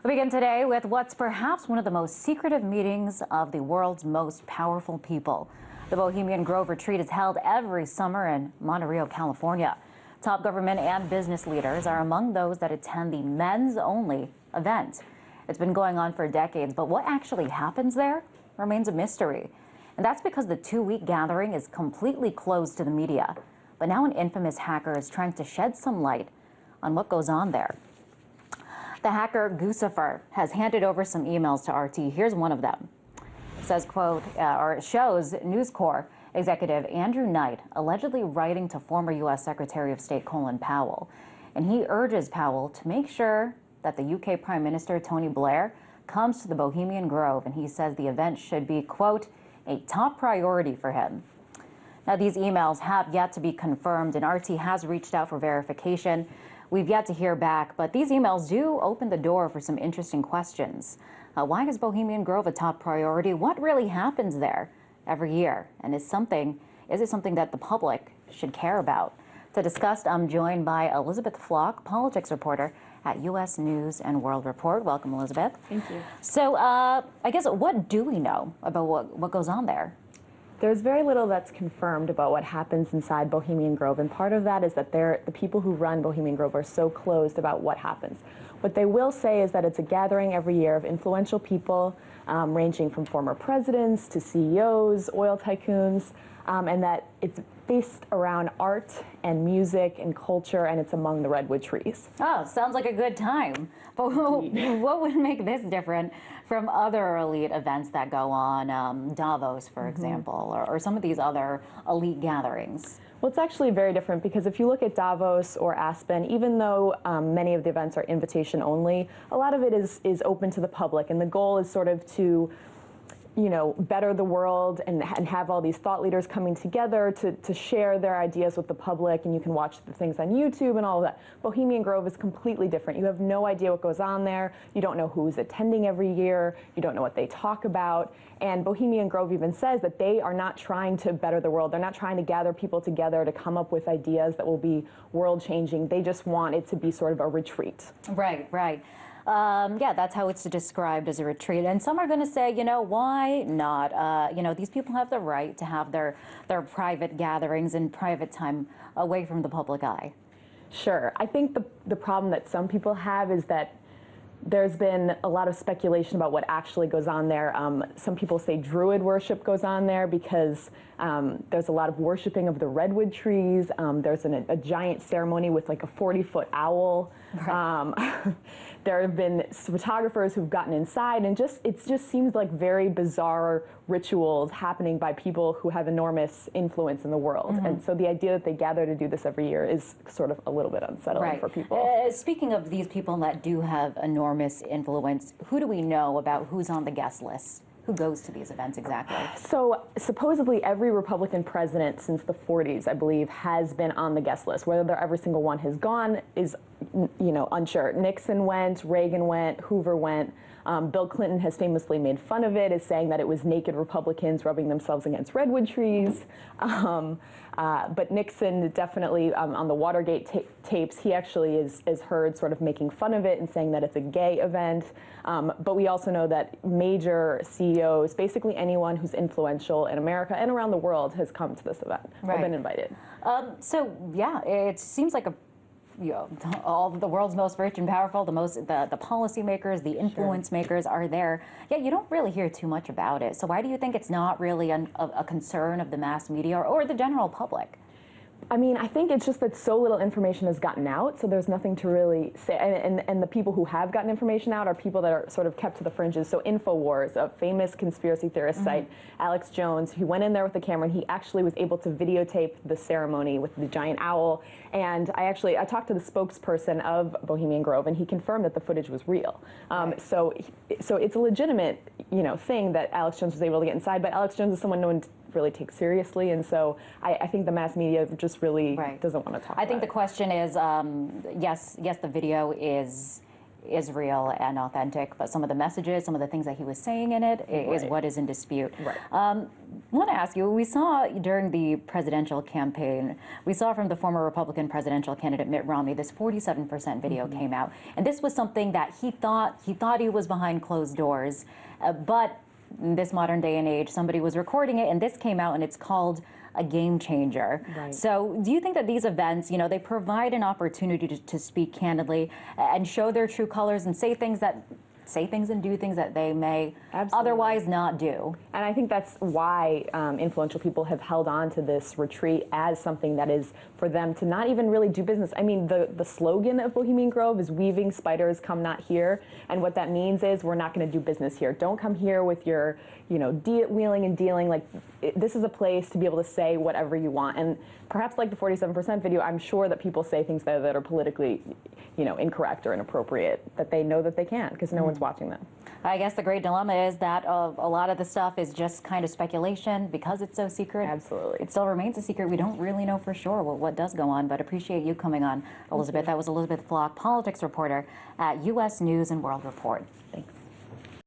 We begin today with what's perhaps one of the most secretive meetings of the world's most powerful people. The Bohemian Grove retreat is held every summer in Monterey, California. Top government and business leaders are among those that attend the men's-only event. It's been going on for decades, but what actually happens there remains a mystery. And that's because the two-week gathering is completely closed to the media. But now an infamous hacker is trying to shed some light on what goes on there. The hacker Guccifer has handed over some emails to RT. Here's one of them. It says, quote, or it shows News Corp executive Andrew Knight allegedly writing to former U.S. Secretary of State Colin Powell. And he urges Powell to make sure that the UK Prime Minister Tony Blair comes to the Bohemian Grove. And he says the event should be, quote, a top priority for him. Now, these emails have yet to be confirmed, and RT has reached out for verification. We've yet to hear back, but these emails do open the door for some interesting questions. Why is Bohemian Grove a top priority? What really happens there every year? And is it something that the public should care about? To discuss, I'm joined by Elizabeth Flock, politics reporter at U.S. News and World Report. Welcome, Elizabeth. Thank you. So I guess what do we know about what goes on there? There's very little that's confirmed about what happens inside Bohemian Grove, and part of that is that the people who run Bohemian Grove are so closed about what happens. What they will say is that it's a gathering every year of influential people, ranging from former presidents to CEOs, oil tycoons, and that it's based around art and music and culture, and it's among the redwood trees. Oh, sounds like a good time. But what would make this different from other elite events that go on, Davos, for example, or some of these other elite gatherings? Well, it's actually very different because if you look at Davos or Aspen, even though many of the events are invitation only, a lot of it is open to the public, and the goal is sort of to better the world and have all these thought leaders coming together to share their ideas with the public, and you can watch the things on YouTube and all of that. Bohemian Grove is completely different. You have no idea what goes on there. You don't know who's attending every year. You don't know what they talk about. And Bohemian Grove even says that they are not trying to better the world. They're not trying to gather people together to come up with ideas that will be world-changing. They just want it to be sort of a retreat. Right, right. Yeah, that's how it's described, as a retreat. And some are going to say, why not? These people have the right to have their private gatherings and private time away from the public eye. Sure. I think the problem that some people have is that there's been a lot of speculation about what actually goes on there. Some people say Druid worship goes on there because there's a lot of worshiping of the redwood trees. There's a giant ceremony with like a 40-foot owl. Right. There have been photographers who've gotten inside, and it just seems like very bizarre rituals happening by people who have enormous influence in the world. And so the idea that they gather to do this every year is sort of a little bit unsettling for people. Speaking of these people that do have enormous influence, who do we know about who's on the guest list? Who goes to these events exactly? So supposedly every Republican president since the 40s, I believe, has been on the guest list. Whether every single one has gone is, unsure. Nixon went, Reagan went, Hoover went. Bill Clinton has famously made fun of it, as saying that it was naked Republicans rubbing themselves against redwood trees. But Nixon definitely, on the Watergate tapes, he actually is heard sort of making fun of it and saying that it's a gay event. But we also know that major CEOs, basically anyone who's influential in America and around the world, has come to this event or been invited. So yeah, it seems like all the world's most rich and powerful, the policymakers, the influence makers are there. Yeah, you don't really hear too much about it. So why do you think it's not really a concern of the mass media or the general public? I mean, I think it's just that so little information has gotten out, so there's nothing to really say. And the people who have gotten information out are people that are sort of kept to the fringes. So InfoWars, a famous conspiracy theorist site, Alex Jones, he went in there with the camera, and he actually was able to videotape the ceremony with the giant owl. And I talked to the spokesperson of Bohemian Grove, and he confirmed that the footage was real. So it's a legitimate, thing that Alex Jones was able to get inside. But Alex Jones is someone no one really takes seriously, and so I think the mass media just really doesn't want to talk about it. I think the question is, yes, the video is is real and authentic, but some of the messages, some of the things that he was saying in it is what is in dispute. Right. I want to ask you, we saw during the presidential campaign, we saw from the former Republican presidential candidate Mitt Romney, this 47% video came out. And this was something that he thought he was behind closed doors. But in this modern day and age, somebody was recording it, and this came out, and it's called a game changer. Right. So do you think that these events, they provide an opportunity to speak candidly and show their true colors and say things and do things that they may otherwise not do? And I think that's why influential people have held on to this retreat as something that is for them to not even really do business. I mean, the slogan of Bohemian Grove is "Weaving spiders, come not here." And what that means is we're not going to do business here. Don't come here with your, wheeling and dealing. Like, this is a place to be able to say whatever you want. And perhaps like the 47% video, I'm sure that people say things that are politically, incorrect or inappropriate, that they know that they can't because no one's watching them. I guess the great dilemma is that a lot of the stuff is just kind of speculation because it's so secret. Absolutely. It still remains a secret. We don't really know for sure what does go on, but appreciate you coming on, Elizabeth. That was Elizabeth Flock, politics reporter at U.S. News and World Report. Thanks.